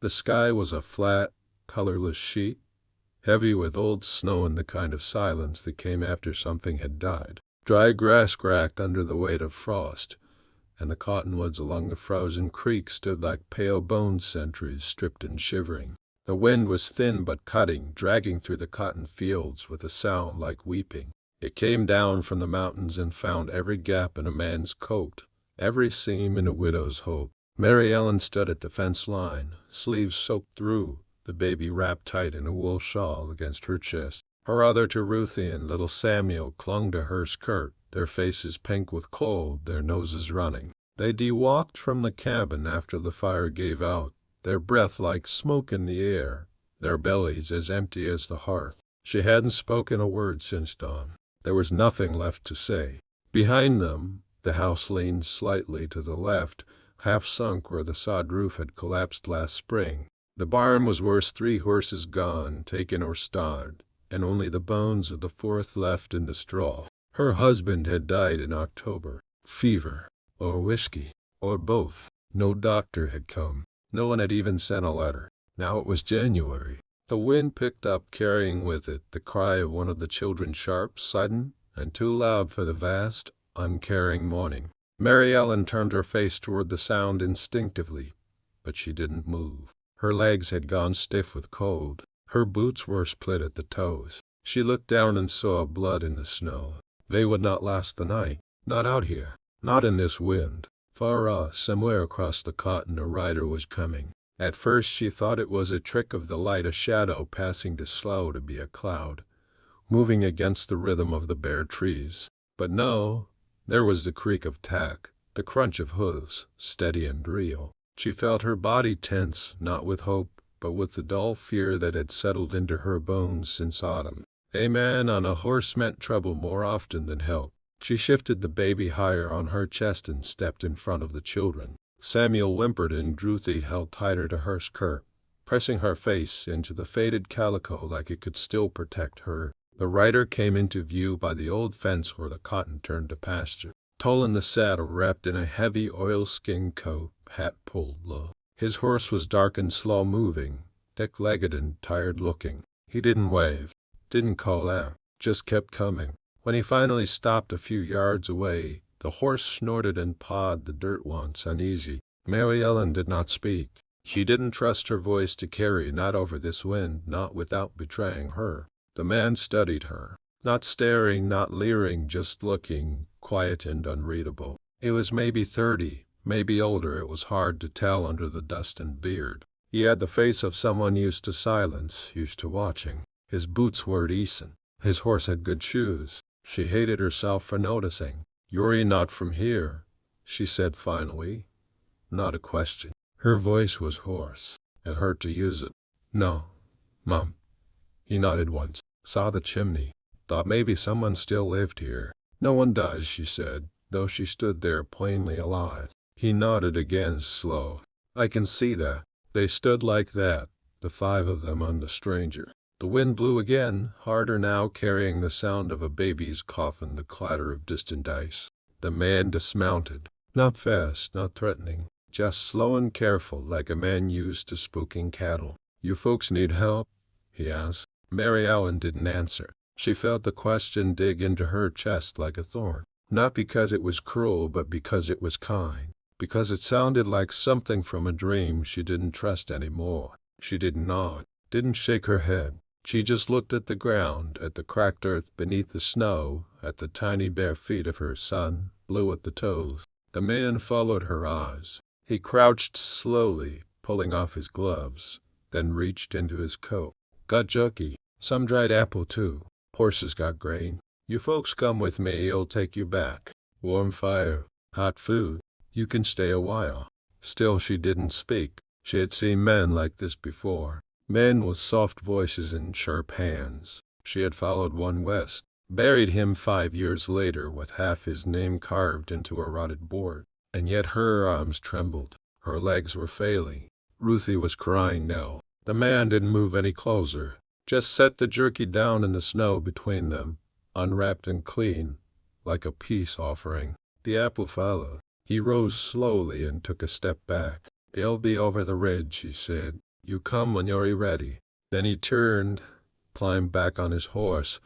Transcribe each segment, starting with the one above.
The sky was a flat, colorless sheet, heavy with old snow and the kind of silence that came after something had died. Dry grass cracked under the weight of frost, and the cottonwoods along the frozen creek stood like pale bone sentries, stripped and shivering. The wind was thin but cutting, dragging through the cotton fields with a sound like weeping. It came down from the mountains and found every gap in a man's coat, every seam in a widow's hope. Mary Ellen stood at the fence line, sleeves soaked through, the baby wrapped tight in a wool shawl against her chest. Her other two, Ruthie and little Samuel, clung to her skirt, their faces pink with cold, their noses running. They walked from the cabin after the fire gave out, their breath like smoke in the air, their bellies as empty as the hearth. She hadn't spoken a word since dawn. There was nothing left to say. Behind them, the house leaned slightly to the left, half sunk where the sod roof had collapsed last spring. The barn was worse, 3 horses gone, taken or starved, and only the bones of the 4th left in the straw. Her husband had died in October. Fever, or whiskey, or both. No doctor had come. No one had even sent a letter. Now it was January. The wind picked up, carrying with it the cry of one of the children, sharp, sudden, and too loud for the vast, uncaring morning. Mary Ellen turned her face toward the sound instinctively, but she didn't move. Her legs had gone stiff with cold. Her boots were split at the toes. She looked down and saw blood in the snow. They would not last the night. Not out here. Not in this wind. Far off, somewhere across the cotton, a rider was coming. At first she thought it was a trick of the light, a shadow passing too slow to be a cloud, moving against the rhythm of the bare trees. But no, there was the creak of tack, the crunch of hooves, steady and real. She felt her body tense, not with hope, but with the dull fear that had settled into her bones since autumn. A man on a horse meant trouble more often than help. She shifted the baby higher on her chest and stepped in front of the children. Samuel whimpered and Ruthie held tighter to her skirt, pressing her face into the faded calico like it could still protect her. The rider came into view by the old fence where the cotton turned to pasture. Tall in the saddle, wrapped in a heavy oilskin coat, hat pulled low. His horse was dark and slow-moving, thick-legged and tired-looking. He didn't wave, didn't call out, just kept coming. When he finally stopped a few yards away, the horse snorted and pawed the dirt once, uneasy. Mary Ellen did not speak. She didn't trust her voice to carry, not over this wind, not without betraying her. The man studied her, not staring, not leering, just looking, quiet and unreadable. He was maybe 30, maybe older. It was hard to tell under the dust and beard. He had the face of someone used to silence, used to watching. His boots were decent. His horse had good shoes. She hated herself for noticing. "You're not from here," she said finally. Not a question. Her voice was hoarse. It hurt to use it. "No, Mom." He nodded once. Saw the chimney. Thought maybe someone still lived here. "No one does," she said, though she stood there plainly alive. He nodded again, slow. "I can see that." They stood like that, the 5 of them on the stranger. The wind blew again, harder now, carrying the sound of a baby's coffin, the clatter of distant ice. The man dismounted. Not fast, not threatening, just slow and careful, like a man used to spooking cattle. "You folks need help?" he asked. Mary Ellen didn't answer. She felt the question dig into her chest like a thorn. Not because it was cruel, but because it was kind. Because it sounded like something from a dream she didn't trust anymore. She didn't nod, didn't shake her head. She just looked at the ground, at the cracked earth beneath the snow, at the tiny bare feet of her son, blue at the toes. The man followed her eyes. He crouched slowly, pulling off his gloves, then reached into his coat. "Got jerky. Some dried apple, too. Horses got grain. You folks come with me, I'll take you back. Warm fire, hot food. You can stay a while." Still she didn't speak. She had seen men like this before. Men with soft voices and sharp hands. She had followed one west, buried him 5 years later with half his name carved into a rotted board. And yet her arms trembled. Her legs were failing. Ruthie was crying now. The man didn't move any closer, just set the jerky down in the snow between them, unwrapped and clean, like a peace offering. The apple followed. He rose slowly and took a step back. "It'll be over the ridge," he said. You come when you're ready." Then he turned, climbed back on his horse,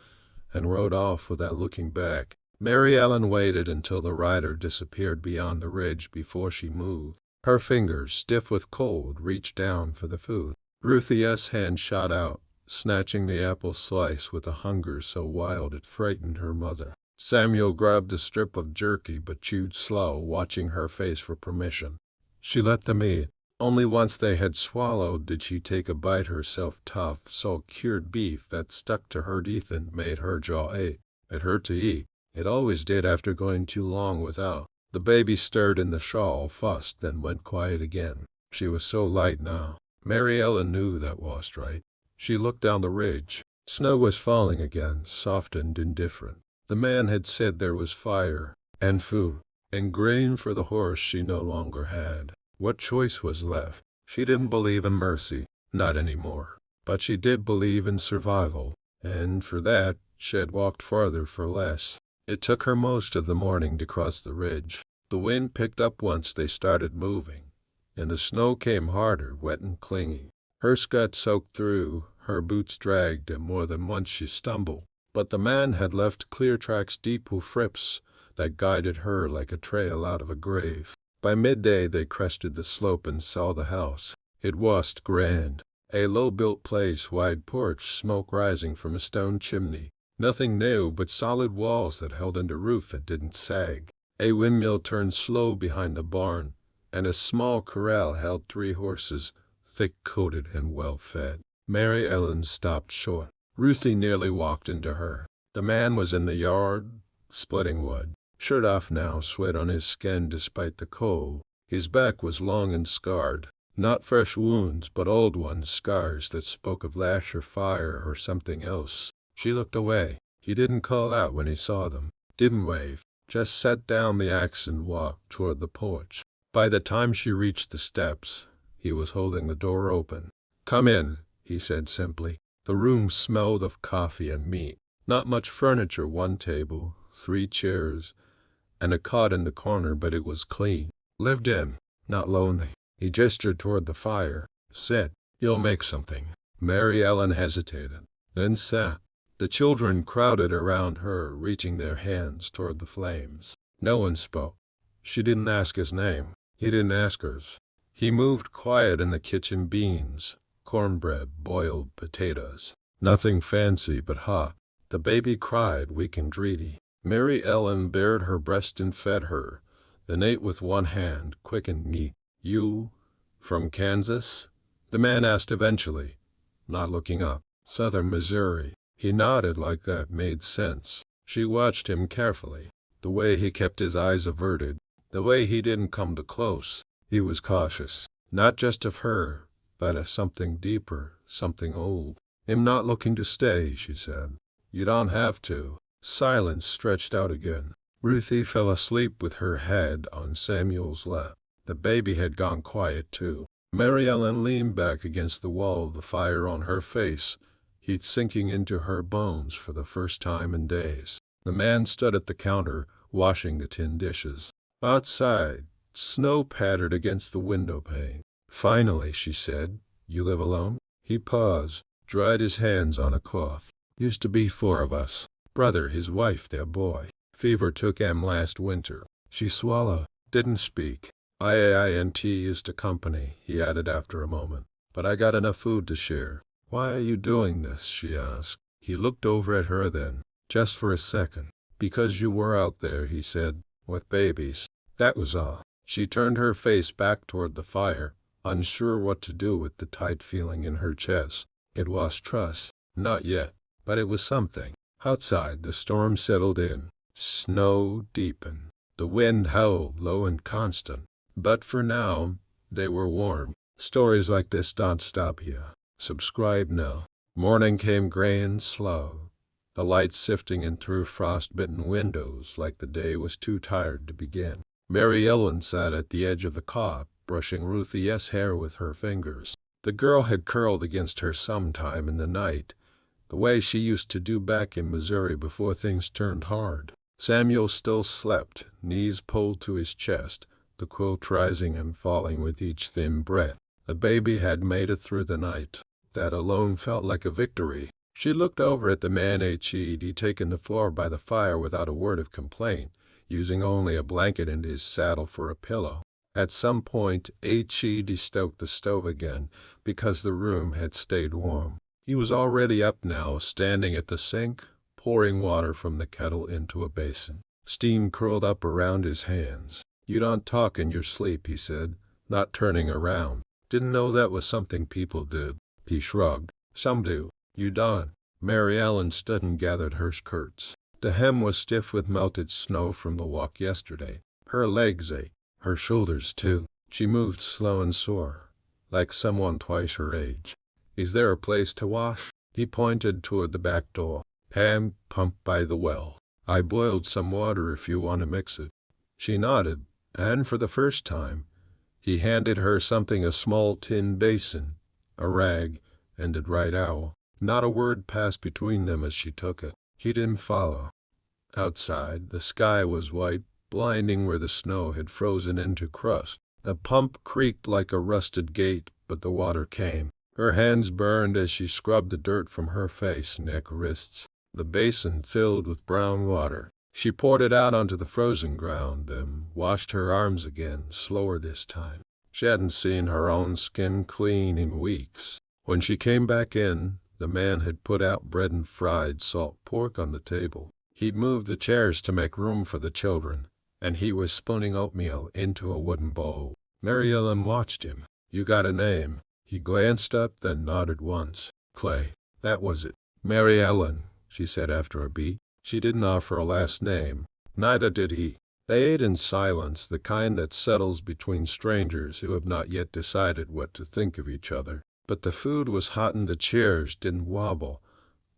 and rode off without looking back. Mary Ellen waited until the rider disappeared beyond the ridge before she moved. Her fingers, stiff with cold, reached down for the food. Ruthie's hand shot out, snatching the apple slice with a hunger so wild it frightened her mother. Samuel grabbed a strip of jerky but chewed slow, watching her face for permission. She let them eat. Only once they had swallowed did she take a bite herself. Tough, salt-cured beef that stuck to her teeth and made her jaw ache. It hurt to eat. It always did after going too long without. The baby stirred in the shawl, fussed, then went quiet again. She was so light now. Mary Ellen knew that was right. She looked down the ridge. Snow was falling again, soft and indifferent. The man had said there was fire, and food, and grain for the horse she no longer had. What choice was left? She didn't believe in mercy, not anymore. But she did believe in survival, and for that, she had walked farther for less. It took her most of the morning to cross the ridge. The wind picked up once they started moving, and the snow came harder, wet and clingy. Her skirt soaked through, her boots dragged, and more than once she stumbled. But the man had left clear tracks, deep hoofprints that guided her like a trail out of a grave. By midday they crested the slope and saw the house. It was grand. A low-built place, wide porch, smoke rising from a stone chimney. Nothing new but solid walls that held under roof that didn't sag. A windmill turned slow behind the barn, and a small corral held 3 horses, thick-coated and well-fed. Mary Ellen stopped short. Ruthie nearly walked into her. The man was in the yard, splitting wood. Shirt off now, sweat on his skin despite the cold. His back was long and scarred. Not fresh wounds, but old ones, scars that spoke of lash or fire or something else. She looked away. He didn't call out when he saw them, didn't wave, just set down the axe and walked toward the porch. By the time she reached the steps, he was holding the door open. "Come in," he said simply. The room smelled of coffee and meat. Not much furniture, 1 table, 3 chairs, and a cot in the corner, but it was clean. Lived in, not lonely. He gestured toward the fire, said, "You'll make something." Mary Ellen hesitated, then sat. The children crowded around her, reaching their hands toward the flames. No one spoke. She didn't ask his name. He didn't ask hers. He moved quiet in the kitchen. Beans, cornbread, boiled potatoes. Nothing fancy but hot. The baby cried, weak and greedy. Mary Ellen bared her breast and fed her, then ate with one hand, quick and neat. "You from Kansas?" the man asked eventually, not looking up. "Southern Missouri." He nodded like that made sense. She watched him carefully, the way he kept his eyes averted, the way he didn't come too close. He was cautious, not just of her, but of something deeper, something old. "I'm not looking to stay," she said. "You don't have to." Silence stretched out again. Ruthie fell asleep with her head on Samuel's lap. The baby had gone quiet too. Mary Ellen leaned back against the wall, the fire on her face, heat sinking into her bones for the first time in days. The man stood at the counter, washing the tin dishes. Outside, snow pattered against the window pane. "Finally," she said, "you live alone?" He paused, dried his hands on a cloth. "Used to be 4 of us. Brother, his wife, their boy. Fever took him last winter." She swallowed, didn't speak. "IAINT used to company," he added after a moment. "But I got enough food to share." "Why are you doing this?" she asked. He looked over at her then, just for a second. "Because you were out there," he said, "with babies. That was all." She turned her face back toward the fire, unsure what to do with the tight feeling in her chest. It was trust. Not yet, but it was something. Outside, the storm settled in. Snow deepened. The wind howled low and constant. But for now, they were warm. Stories like this don't stop here. Subscribe now. Morning came gray and slow, the light sifting in through frost-bitten windows like the day was too tired to begin. Mary Ellen sat at the edge of the cot, brushing Ruthie's hair with her fingers. The girl had curled against her sometime in the night, the way she used to do back in Missouri before things turned hard. Samuel still slept, knees pulled to his chest, the quilt rising and falling with each thin breath. The baby had made it through the night. That alone felt like a victory. She looked over at the man he'd taken the floor by the fire without a word of complaint, using only a blanket and his saddle for a pillow. At some point, he'd stoked the stove again, because the room had stayed warm. He was already up now, standing at the sink, pouring water from the kettle into a basin. Steam curled up around his hands. "You don't talk in your sleep," he said, not turning around. "Didn't know that was something people did." He shrugged. "Some do. You don't." Mary Ellen stood and gathered her skirts. The hem was stiff with melted snow from the walk yesterday. Her legs ached, her shoulders too. She moved slow and sore, like someone twice her age. "Is there a place to wash?" He pointed toward the back door. "Hand pump by the well. I boiled some water if you want to mix it." She nodded, and for the first time, he handed her something, a small tin basin, a rag, and a dried owl. Not a word passed between them as she took it. He didn't follow. Outside, the sky was white, blinding where the snow had frozen into crust. The pump creaked like a rusted gate, but the water came. Her hands burned as she scrubbed the dirt from her face, neck, wrists. The basin filled with brown water. She poured it out onto the frozen ground, then washed her arms again, slower this time. She hadn't seen her own skin clean in weeks. When she came back in, the man had put out bread and fried salt pork on the table. He'd moved the chairs to make room for the children, and he was spooning oatmeal into a wooden bowl. Mary Ellen watched him. "You got a name?" He glanced up, then nodded once. "Clay." That was it. "Mary Ellen," she said after a beat. She didn't offer a last name. Neither did he. They ate in silence, the kind that settles between strangers who have not yet decided what to think of each other. But the food was hot and the chairs didn't wobble,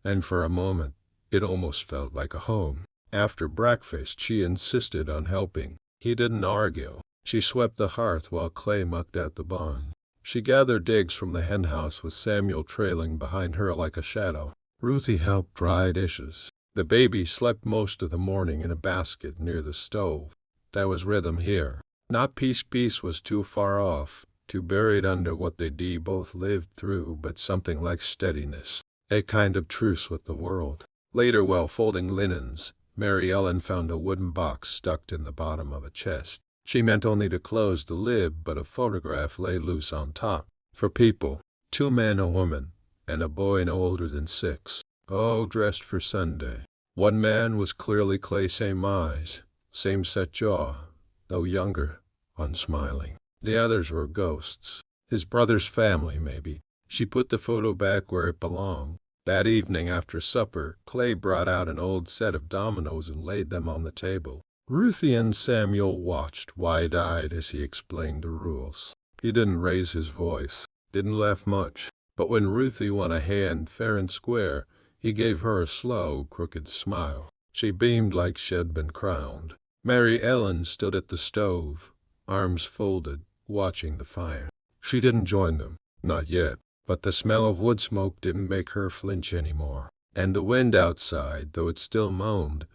and for a moment it almost felt like a home. After breakfast, she insisted on helping. He didn't argue. She swept the hearth while Clay mucked at the barn. She gathered eggs from the henhouse with Samuel trailing behind her like a shadow. Ruthie helped dry dishes. The baby slept most of the morning in a basket near the stove. There was rhythm here. Not peace was too far off, too buried under what they'd both lived through, but something like steadiness, a kind of truce with the world. Later, while folding linens, Mary Ellen found a wooden box stuck in the bottom of a chest. She meant only to close the lid, but a photograph lay loose on top. For people, 2 men, a woman, and a boy no older than 6, all dressed for Sunday. One man was clearly Clay, same eyes, same set jaw, though younger, unsmiling. The others were ghosts. His brother's family, maybe. She put the photo back where it belonged. That evening after supper, Clay brought out an old set of dominoes and laid them on the table. Ruthie and Samuel watched, wide-eyed, as he explained the rules. He didn't raise his voice, didn't laugh much, but when Ruthie won a hand fair and square, he gave her a slow, crooked smile. She beamed like she'd been crowned. Mary Ellen stood at the stove, arms folded, watching the fire. She didn't join them, not yet, but the smell of wood smoke didn't make her flinch anymore. And the wind outside, though it still moaned,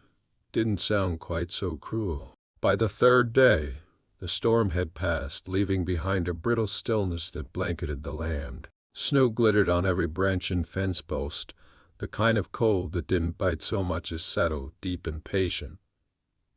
didn't sound quite so cruel. By the 3rd day, the storm had passed, leaving behind a brittle stillness that blanketed the land. Snow glittered on every branch and fence post, the kind of cold that didn't bite so much as settle, deep and patient,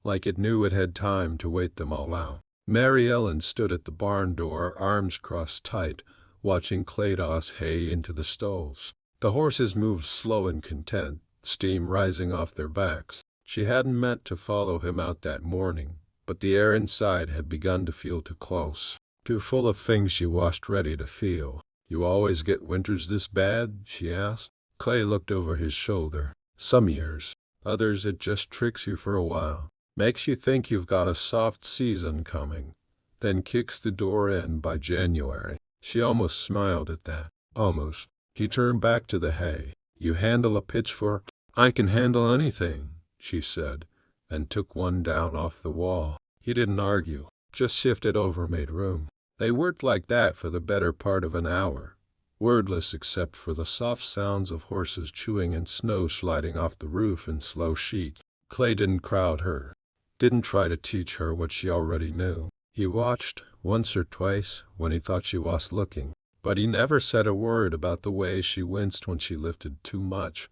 like it knew it had time to wait them all out. Mary Ellen stood at the barn door, arms crossed tight, watching Clay toss hay into the stalls. The horses moved slow and content, steam rising off their backs. She hadn't meant to follow him out that morning, but the air inside had begun to feel too close, too full of things she washed ready to feel. "You always get winters this bad?" she asked. Clay looked over his shoulder. "Some years. Others it just tricks you for a while. Makes you think you've got a soft season coming, then kicks the door in by January." She almost smiled at that. Almost. He turned back to the hay. "You handle a pitchfork?" "I can handle anything," she said, and took one down off the wall. He didn't argue, just shifted over, made room. They worked like that for the better part of an hour, wordless except for the soft sounds of horses chewing and snow sliding off the roof in slow sheets. Clay didn't crowd her, didn't try to teach her what she already knew. He watched once or twice when he thought she was looking, but he never said a word about the way she winced when she lifted too much,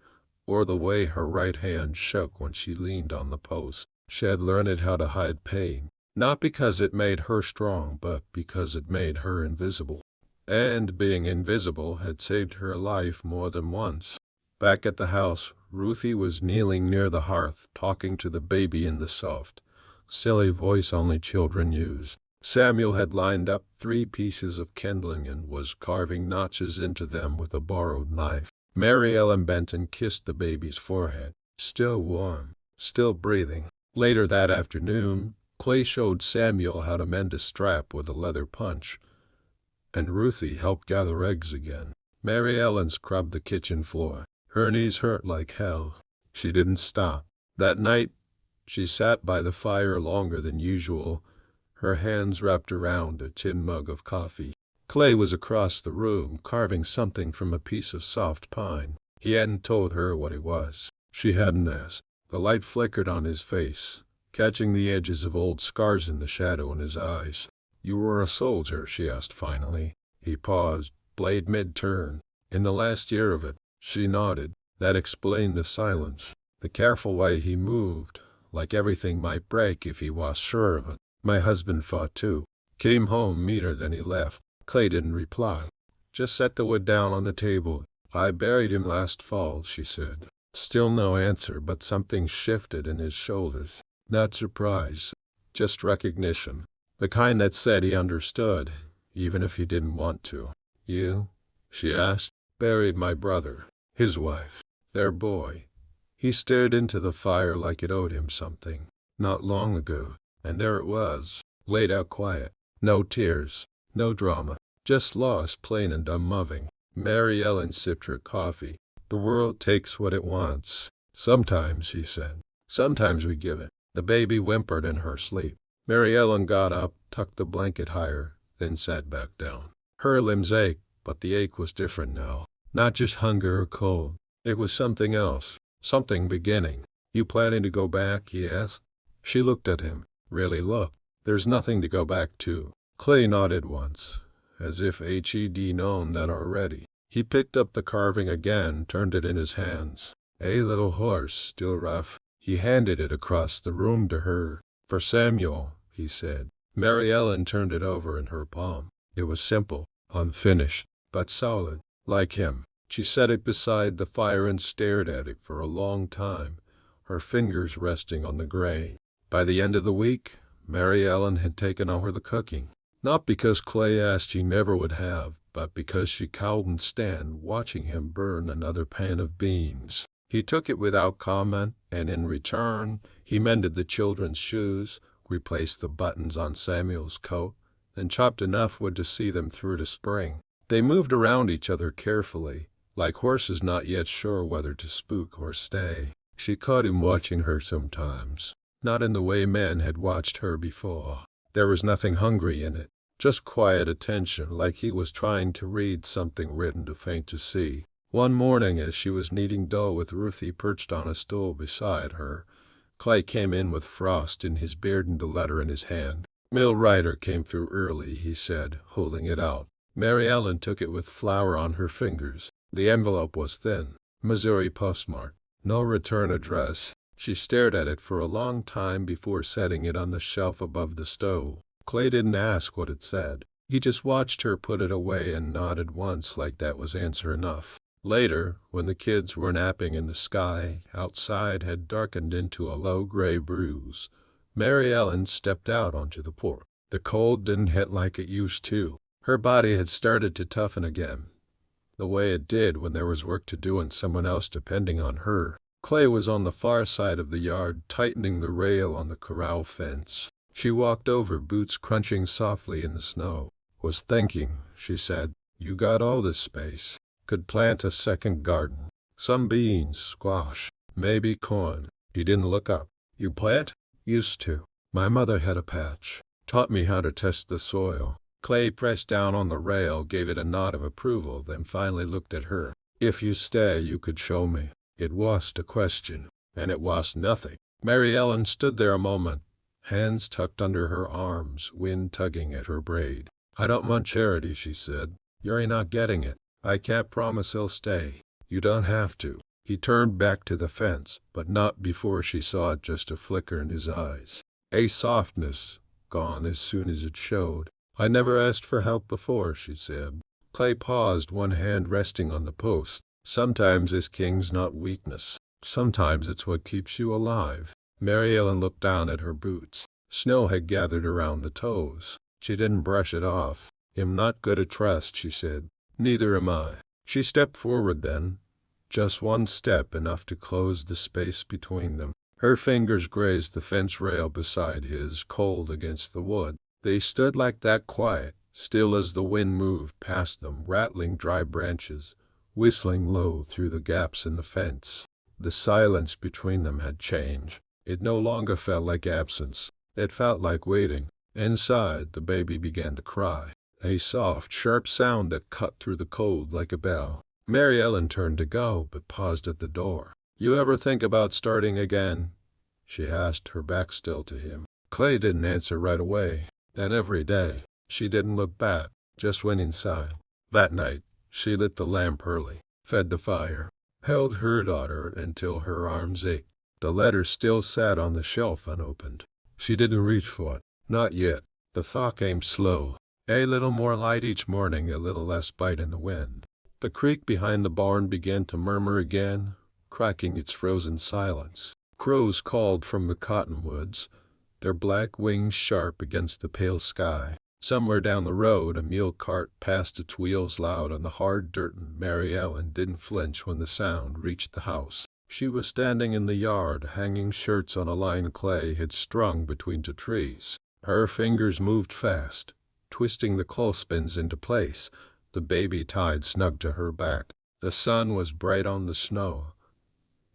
or the way her right hand shook when she leaned on the post. She had learned how to hide pain, not because it made her strong, but because it made her invisible. And being invisible had saved her life more than once. Back at the house, Ruthie was kneeling near the hearth, talking to the baby in the soft, silly voice only children use. Samuel had lined up 3 pieces of kindling and was carving notches into them with a borrowed knife. Mary Ellen bent and kissed the baby's forehead, still warm, still breathing. Later that afternoon, Clay showed Samuel how to mend a strap with a leather punch, and Ruthie helped gather eggs again. Mary Ellen scrubbed the kitchen floor. Her knees hurt like hell. She didn't stop. That night, she sat by the fire longer than usual, her hands wrapped around a tin mug of coffee. Clay was across the room, carving something from a piece of soft pine. He hadn't told her what it was. She hadn't asked. The light flickered on his face, catching the edges of old scars in the shadow in his eyes. "You were a soldier?" she asked finally. He paused, blade mid-turn. "In the last year of it." She nodded. That explained the silence. The careful way he moved, like everything might break if he was sure of it. "My husband fought too. Came home meaner than he left." Clay didn't reply. Just set the wood down on the table. "I buried him last fall," she said. Still no answer, but something shifted in his shoulders. Not surprise, just recognition. The kind that said he understood, even if he didn't want to. "You?" she asked. "Buried my brother, his wife, their boy." He stared into the fire like it owed him something. "Not long ago." And there it was, laid out quiet. No tears, no drama, just loss, plain and unmoving. Mary Ellen sipped her coffee. "The world takes what it wants." "Sometimes," he said. "Sometimes we give it." The baby whimpered in her sleep. Mary Ellen got up, tucked the blanket higher, then sat back down. Her limbs ached, but the ache was different now. Not just hunger or cold. It was something else, something beginning. "You planning to go back?" he asked. She looked at him. "Really look. There's nothing to go back to." Clay nodded once, as if he'd known that already. He picked up the carving again, turned it in his hands. "A little horse, still rough." He handed it across the room to her. "For Samuel," he said. Mary Ellen turned it over in her palm. It was simple, unfinished, but solid, like him. She set it beside the fire and stared at it for a long time, her fingers resting on the grain. By the end of the week, Mary Ellen had taken over the cooking. Not because Clay asked, he never would have, but because she couldn't stand watching him burn another pan of beans. He took it without comment, and in return, he mended the children's shoes, replaced the buttons on Samuel's coat, and chopped enough wood to see them through to spring. They moved around each other carefully, like horses not yet sure whether to spook or stay. She caught him watching her sometimes. Not in the way men had watched her before. There was nothing hungry in it, just quiet attention, like he was trying to read something written too faint to see. One morning, as she was kneading dough with Ruthie perched on a stool beside her, Clay came in with Frost in his beard and a letter in his hand. "Mill Rider came through early," he said, holding it out. Mary Ellen took it with flour on her fingers. The envelope was thin, Missouri postmark, no return address. She stared at it for a long time before setting it on the shelf above the stove. Clay didn't ask what it said. He just watched her put it away and nodded once like that was answer enough. Later, when the kids were napping and the sky outside had darkened into a low gray bruise, Mary Ellen stepped out onto the porch. The cold didn't hit like it used to. Her body had started to toughen again, the way it did when there was work to do and someone else depending on her. Clay was on the far side of the yard, tightening the rail on the corral fence. She walked over, boots crunching softly in the snow. "Was thinking," she said. "You got all this space. Could plant a second garden. Some beans, squash, maybe corn." He didn't look up. "You plant?" "Used to. My mother had a patch. Taught me how to test the soil." Clay pressed down on the rail, gave it a nod of approval, then finally looked at her. "If you stay, you could show me." It was a question, and it was nothing. Mary Ellen stood there a moment, hands tucked under her arms, wind tugging at her braid. "I don't want charity," she said. "You're not getting it. I can't promise he'll stay. You don't have to." He turned back to the fence, but not before she saw just a flicker in his eyes. A softness, gone as soon as it showed. "I never asked for help before," she said. Clay paused, one hand resting on the post. "Sometimes this king's not weakness. Sometimes it's what keeps you alive." Mary Ellen looked down at her boots. Snow had gathered around the toes. She didn't brush it off. "I'm not good at trust," she said. "Neither am I." She stepped forward then. Just one step, enough to close the space between them. Her fingers grazed the fence rail beside his, cold against the wood. They stood like that, quiet, still as the wind moved past them, rattling dry branches, whistling low through the gaps in the fence. The silence between them had changed. It no longer felt like absence. It felt like waiting. Inside, the baby began to cry. A soft, sharp sound that cut through the cold like a bell. Mary Ellen turned to go, but paused at the door. "You ever think about starting again?" she asked, her back still to him. Clay didn't answer right away. Then every day. She didn't look back, just went inside. That night, she lit the lamp early, fed the fire, held her daughter until her arms ached. The letter still sat on the shelf unopened. She didn't reach for it. Not yet. The thought came slow. A little more light each morning, a little less bite in the wind. The creek behind the barn began to murmur again, cracking its frozen silence. Crows called from the cottonwoods, their black wings sharp against the pale sky. Somewhere down the road, a mule cart passed its wheels loud on the hard dirt, and Mary Ellen didn't flinch when the sound reached the house. She was standing in the yard, hanging shirts on a line Clay had strung between two trees. Her fingers moved fast, twisting the clothespins into place, the baby tied snug to her back. The sun was bright on the snow,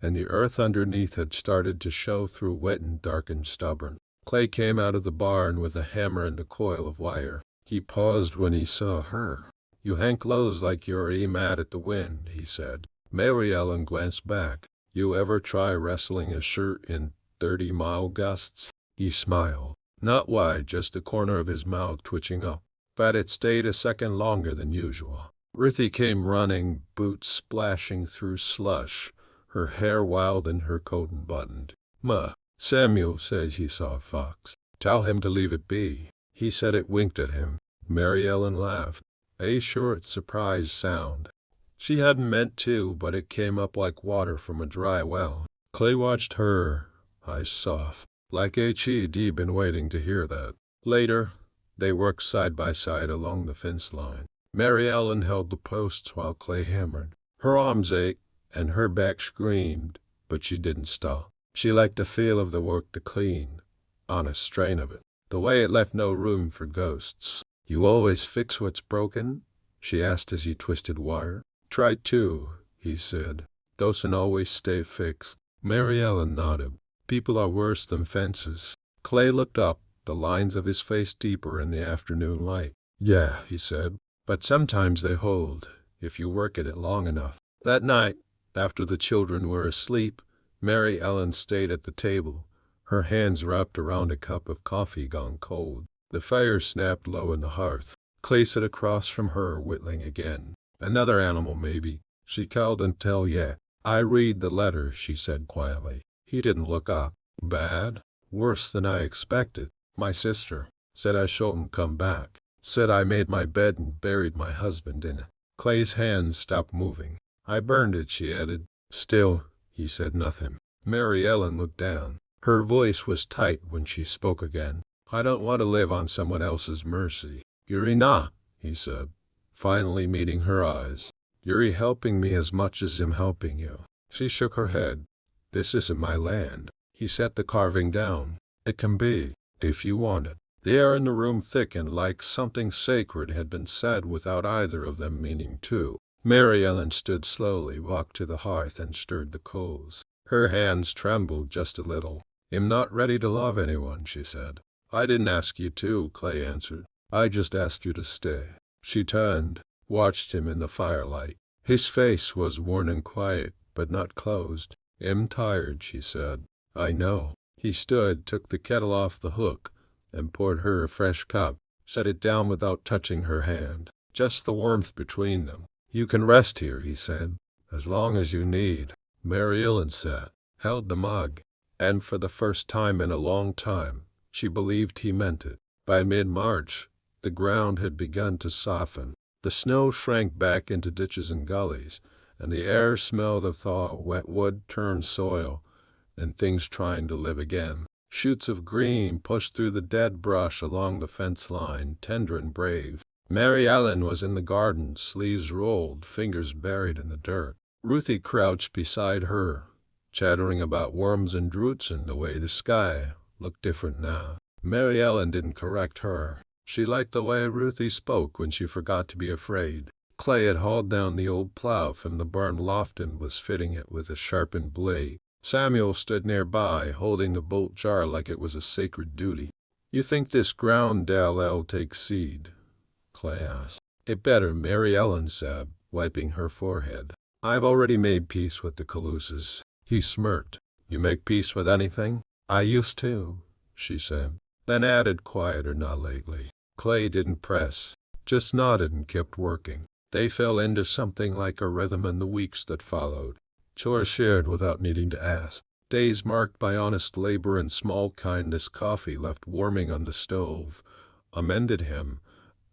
and the earth underneath had started to show through wet and dark and stubborn. Clay came out of the barn with a hammer and a coil of wire. He paused when he saw her. "You hang clothes like you're mad at the wind," he said. Mary Ellen glanced back. "You ever try wrestling a shirt in 30-mile gusts?" He smiled. Not wide, just the corner of his mouth twitching up. But it stayed a second longer than usual. Ruthie came running, boots splashing through slush, her hair wild and her coat unbuttoned. "Ma, Samuel says he saw a fox. Tell him to leave it be." He said it, winked at him. Mary Ellen laughed. A short, surprised sound. She hadn't meant to, but it came up like water from a dry well. Clay watched her, eyes soft, like he'd been waiting to hear that. Later, they worked side by side along the fence line. Mary Ellen held the posts while Clay hammered. Her arms ached, and her back screamed, but she didn't stop. She liked the feel of the work, the clean, honest strain of it, the way it left no room for ghosts. "You always fix what's broken?" she asked as he twisted wire. "Try to," he said. "Doesn't always stay fixed." Mary Ellen nodded. "People are worse than fences." Clay looked up, the lines of his face deeper in the afternoon light. "Yeah," he said, "but sometimes they hold, if you work at it long enough." That night, after the children were asleep, Mary Ellen stayed at the table, her hands wrapped around a cup of coffee gone cold. The fire snapped low in the hearth. Clay sat across from her, whittling again. "Another animal, maybe." She called until, "Yeah, I read the letter," she said quietly. He didn't look up. "Bad?" "Worse than I expected. My sister said I shouldn't come back. Said I made my bed and buried my husband in it." Clay's hands stopped moving. "I burned it," she added. Still, he said nothing. Mary Ellen looked down. Her voice was tight when she spoke again. "I don't want to live on someone else's mercy." "You're not," he said, finally meeting her eyes. "You're helping me as much as I'm helping you." She shook her head. "This isn't my land." He set the carving down. "It can be, if you want it." The air in the room thickened, like something sacred had been said without either of them meaning to. Mary Ellen stood slowly, walked to the hearth, and stirred the coals. Her hands trembled just a little. "I'm not ready to love anyone," she said. "I didn't ask you to," Clay answered. "I just asked you to stay." She turned, watched him in the firelight. His face was worn and quiet, but not closed. "I'm tired," she said. "I know." He stood, took the kettle off the hook, and poured her a fresh cup, set it down without touching her hand. Just the warmth between them. "You can rest here," he said, "as long as you need." Mary Ellen sat, held the mug, and for the first time in a long time, she believed he meant it. By mid-March, the ground had begun to soften. The snow shrank back into ditches and gullies, and the air smelled of thawed wet wood, turned soil, and things trying to live again. Shoots of green pushed through the dead brush along the fence line, tender and brave. Mary Ellen was in the garden, sleeves rolled, fingers buried in the dirt. Ruthie crouched beside her, chattering about worms and roots and the way the sky looked different now. Mary Ellen didn't correct her. She liked the way Ruthie spoke when she forgot to be afraid. Clay had hauled down the old plow from the barn loft and was fitting it with a sharpened blade. Samuel stood nearby, holding the bolt jar like it was a sacred duty. "You think this ground'll take seed?" Clay asked. "It better," Mary Ellen said, wiping her forehead. "I've already made peace with the Caluses." He smirked. "You make peace with anything?" "I used to," she said, then added quieter, "not lately." Clay didn't press, just nodded and kept working. They fell into something like a rhythm in the weeks that followed. Chores shared without needing to ask. Days marked by honest labor and small kindness. Coffee left warming on the stove amended him,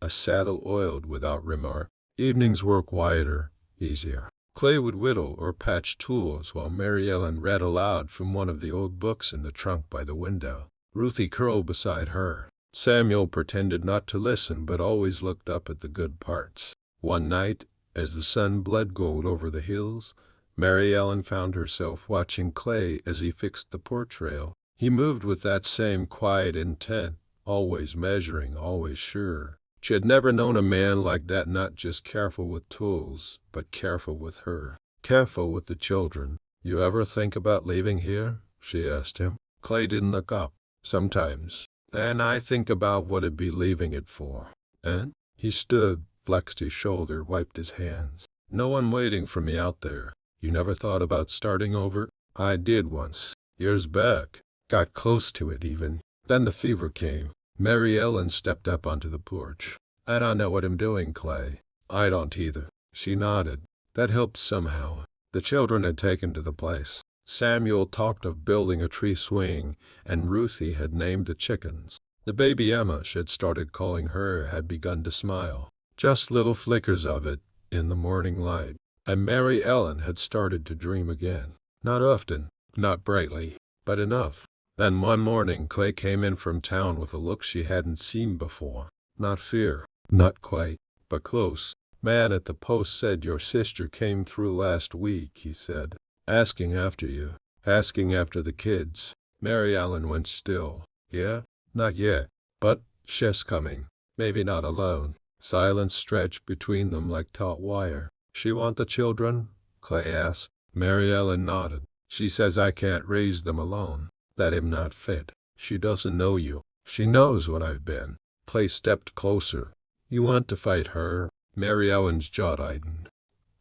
a saddle oiled without remark. Evenings were quieter, easier. Clay would whittle or patch tools while Mary Ellen read aloud from one of the old books in the trunk by the window. Ruthie curled beside her. Samuel pretended not to listen but always looked up at the good parts. One night, as the sun bled gold over the hills, Mary Ellen found herself watching Clay as he fixed the porch rail. He moved with that same quiet intent, always measuring, always sure. She had never known a man like that, not just careful with tools, but careful with her, careful with the children. "You ever think about leaving here?" she asked him. Clay didn't look up. "Sometimes. Then I think about what I'd be leaving it for." "And?" He stood, flexed his shoulder, wiped his hands. "No one waiting for me out there. You never thought about starting over?" "I did once, years back. Got close to it even. Then the fever came." Mary Ellen stepped up onto the porch. "I don't know what I'm doing, Clay." "I don't either." She nodded. That helped somehow. The children had taken to the place. Samuel talked of building a tree swing, and Ruthie had named the chickens. The baby Emma, she had started calling her, had begun to smile. Just little flickers of it in the morning light. And Mary Ellen had started to dream again. Not often, not brightly, but enough. Then one morning Clay came in from town with a look she hadn't seen before. Not fear, not quite, but close. "Man at the post said your sister came through last week," he said. "Asking after you. Asking after the kids." Mary Ellen went still. "Yeah? Not yet. But she's coming. Maybe not alone." Silence stretched between them like taut wire. "She want the children?" Clay asked. Mary Ellen nodded. "She says I can't raise them alone. That I'm not fit. She doesn't know you. She knows what I've been." Clay stepped closer. "You want to fight her?" Mary Ellen's jaw tightened.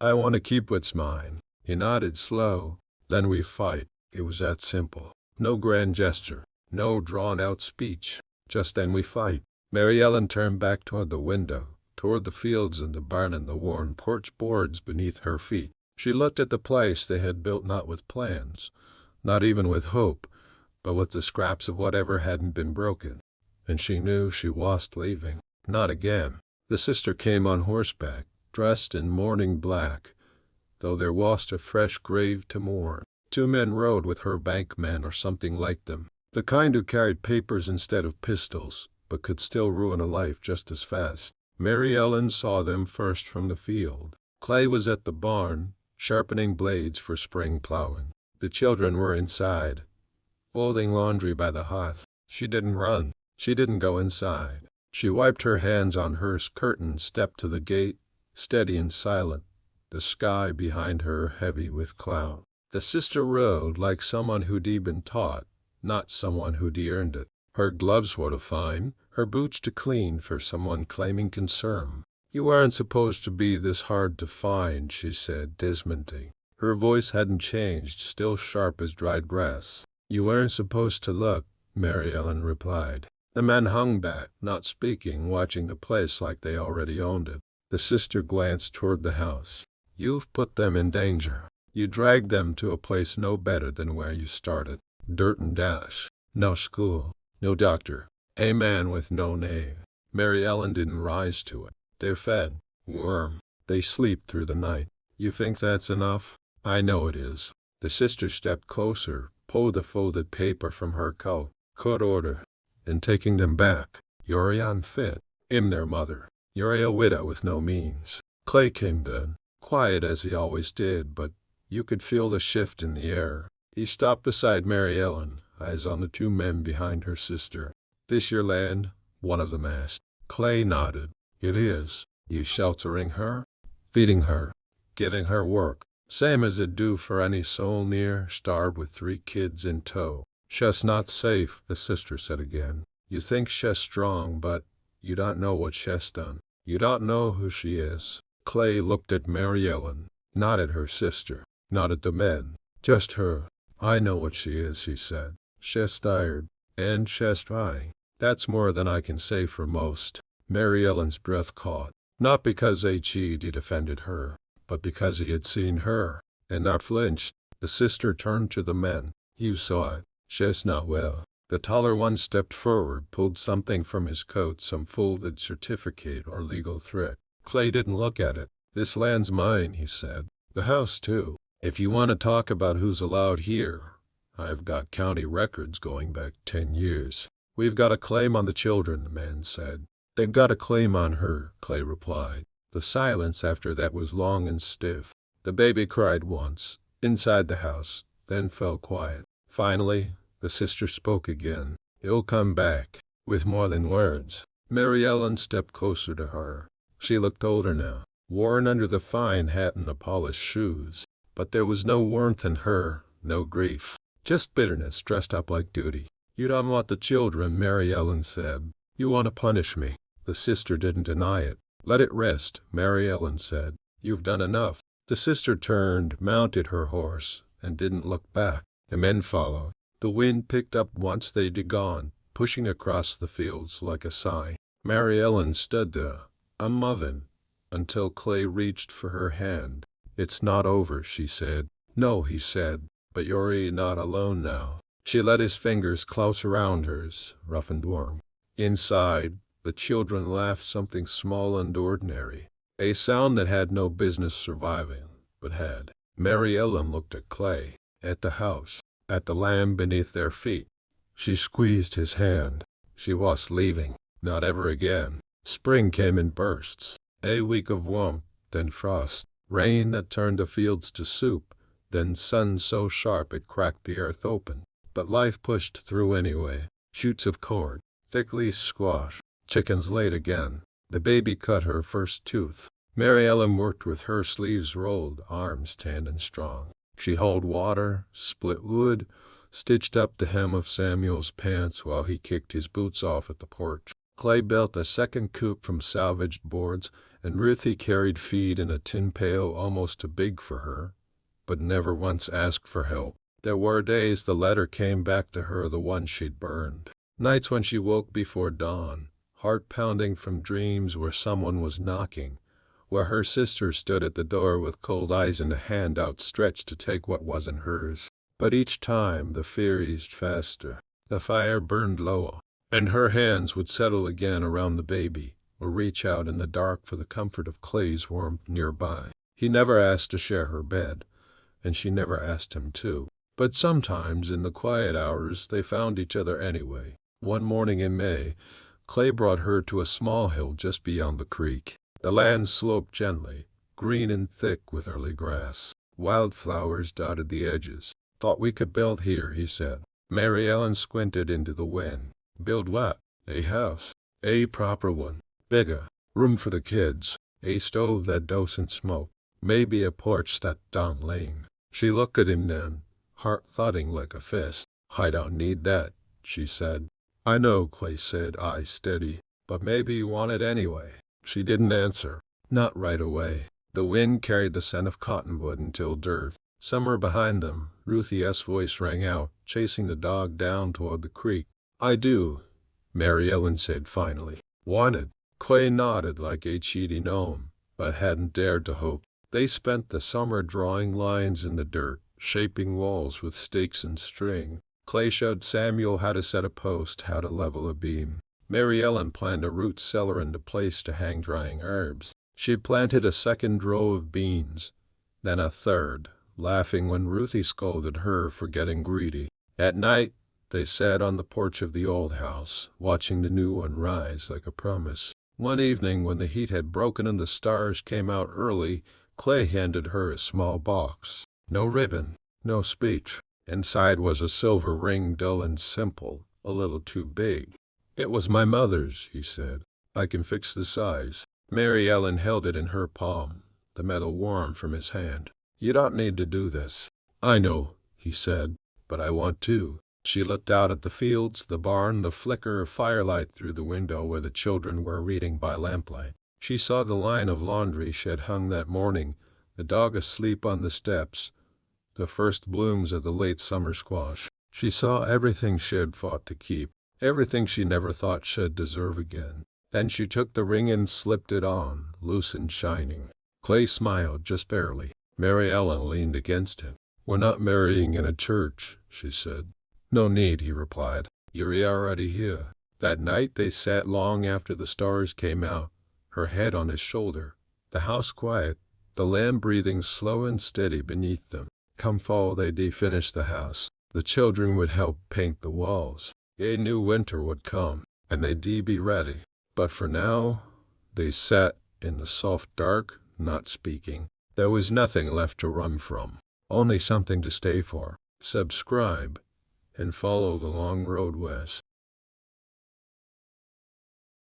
"I want to keep what's mine." He nodded slow. "Then we fight." It was that simple. No grand gesture. No drawn-out speech. Just then we fight. Mary Ellen turned back toward the window, toward the fields and the barn and the worn porch boards beneath her feet. She looked at the place they had built, not with plans, not even with hope, but with the scraps of whatever hadn't been broken. And she knew she wasn't leaving. Not again. The sister came on horseback, dressed in mourning black, though there was a fresh grave to mourn. Two men rode with her, bankmen or something like them, the kind who carried papers instead of pistols, but could still ruin a life just as fast. Mary Ellen saw them first from the field. Clay was at the barn, sharpening blades for spring plowing. The children were inside, folding laundry by the hearth. She didn't run. She didn't go inside. She wiped her hands on her curtain, stepped to the gate, steady and silent, the sky behind her heavy with cloud. The sister rode like someone who'd been taught, not someone who'd earned it. Her gloves were to fine, her boots to clean for someone claiming concern. "You aren't supposed to be this hard to find," she said, dismanting. Her voice hadn't changed, still sharp as dried grass. You weren't supposed to look, Mary Ellen replied. The men hung back, not speaking, watching the place like they already owned it. The sister glanced toward the house. You've put them in danger. You dragged them to a place no better than where you started. Dirt and dash. No school. No doctor. A man with no name. Mary Ellen didn't rise to it. They're fed. Warm. They sleep through the night. You think that's enough? I know it is. The sister stepped closer, pulled the folded paper from her coat. Court order. And taking them back. You're unfit. I'm their mother. You're a widow with no means. Clay came then, quiet as he always did, but you could feel the shift in the air. He stopped beside Mary Ellen, eyes on the two men behind her sister. This your land? One of them asked. Clay nodded. It is. You sheltering her? Feeding her. Giving her work. Same as it'd do for any soul near, starved with 3 kids in tow. She's not safe, the sister said again. You think she's strong, but you don't know what she's done. You don't know who she is. Clay looked at Mary Ellen, not at her sister, not at the men, just her. I know what she is, he said. She's tired, and she's trying. That's more than I can say for most. Mary Ellen's breath caught, not because H.E.D. defended her, but because he had seen her, and not flinched. The sister turned to the men. You saw it. She's not well. The taller one stepped forward, pulled something from his coat, some folded certificate or legal threat. Clay didn't look at it. This land's mine, he said. The house, too. If you want to talk about who's allowed here, I've got county records going back 10 years. We've got a claim on the children, the man said. They've got a claim on her, Clay replied. The silence after that was long and stiff. The baby cried once, inside the house, then fell quiet. Finally, the sister spoke again. He'll come back, with more than words. Mary Ellen stepped closer to her. She looked older now, worn under the fine hat and the polished shoes. But there was no warmth in her, no grief. Just bitterness dressed up like duty. You don't want the children, Mary Ellen said. You want to punish me. The sister didn't deny it. Let it rest, Mary Ellen said. You've done enough. The sister turned, mounted her horse, and didn't look back. The men followed. The wind picked up once they'd gone, pushing across the fields like a sigh. Mary Ellen stood there, unmoving, until Clay reached for her hand. It's not over, she said. No, he said, but you're not alone now. She let his fingers close around hers, rough and warm. Inside, the children laughed, something small and ordinary, a sound that had no business surviving, but had. Mary Ellen looked at Clay, at the house, at the land beneath their feet. She squeezed his hand. She was leaving, not ever again. Spring came in bursts, a week of warmth, then frost, rain that turned the fields to soup, then sun so sharp it cracked the earth open. But life pushed through anyway. Shoots of corn, thickly squashed, chickens laid again. The baby cut her first tooth. Mary Ellen worked with her sleeves rolled, arms tanned and strong. She hauled water, split wood, stitched up the hem of Samuel's pants while he kicked his boots off at the porch. Clay built a second coop from salvaged boards, and Ruthie carried feed in a tin pail almost too big for her, but never once asked for help. There were days the letter came back to her, the one she'd burned. Nights when she woke before dawn, heart pounding from dreams where someone was knocking, where her sister stood at the door with cold eyes and a hand outstretched to take what wasn't hers. But each time the fear eased faster. The fire burned lower, and her hands would settle again around the baby, or reach out in the dark for the comfort of Clay's warmth nearby. He never asked to share her bed, and she never asked him to. But sometimes, in the quiet hours, they found each other anyway. One morning in May, Clay brought her to a small hill just beyond the creek. The land sloped gently, green and thick with early grass. Wildflowers dotted the edges. Thought we could build here, he said. Mary Ellen squinted into the wind. Build what? A house. A proper one. Bigger. Room for the kids. A stove that doesn't smoke. Maybe a porch that don't lean. She looked at him then, heart thudding like a fist. I don't need that, she said. I know, Clay said, eyes steady, but maybe you want it anyway. She didn't answer. Not right away. The wind carried the scent of cottonwood until dirt. Somewhere behind them, Ruthie's voice rang out, chasing the dog down toward the creek. "I do," Mary Ellen said finally. "Wanted." Clay nodded like a cheaty gnome, but hadn't dared to hope. They spent the summer drawing lines in the dirt, shaping walls with stakes and string. Clay showed Samuel how to set a post, how to level a beam. Mary Ellen planned a root cellar and a place to hang drying herbs. She planted a second row of beans, then a third, laughing when Ruthie scolded her for getting greedy. At night, they sat on the porch of the old house, watching the new one rise like a promise. One evening, when the heat had broken and the stars came out early, Clay handed her a small box. No ribbon, no speech. Inside was a silver ring, dull and simple, a little too big. "It was my mother's," he said. "I can fix the size." Mary Ellen held it in her palm, the metal warm from his hand. "You don't need to do this." "I know," he said, "but I want to." She looked out at the fields, the barn, the flicker of firelight through the window where the children were reading by lamplight. She saw the line of laundry she had hung that morning, the dog asleep on the steps, the first blooms of the late summer squash. She saw everything she had fought to keep, everything she never thought she'd deserve again. Then she took the ring and slipped it on, loose and shining. Clay smiled, just barely. Mary Ellen leaned against him. "We're not marrying in a church," she said. "No need," he replied. "You're already here." That night they sat long after the stars came out, her head on his shoulder, the house quiet, the lamb breathing slow and steady beneath them. Come fall, they'd finish the house. The children would help paint the walls. A new winter would come, and they'd be ready. But for now, they sat in the soft dark, not speaking. There was nothing left to run from, only something to stay for. Subscribe and follow the long road west.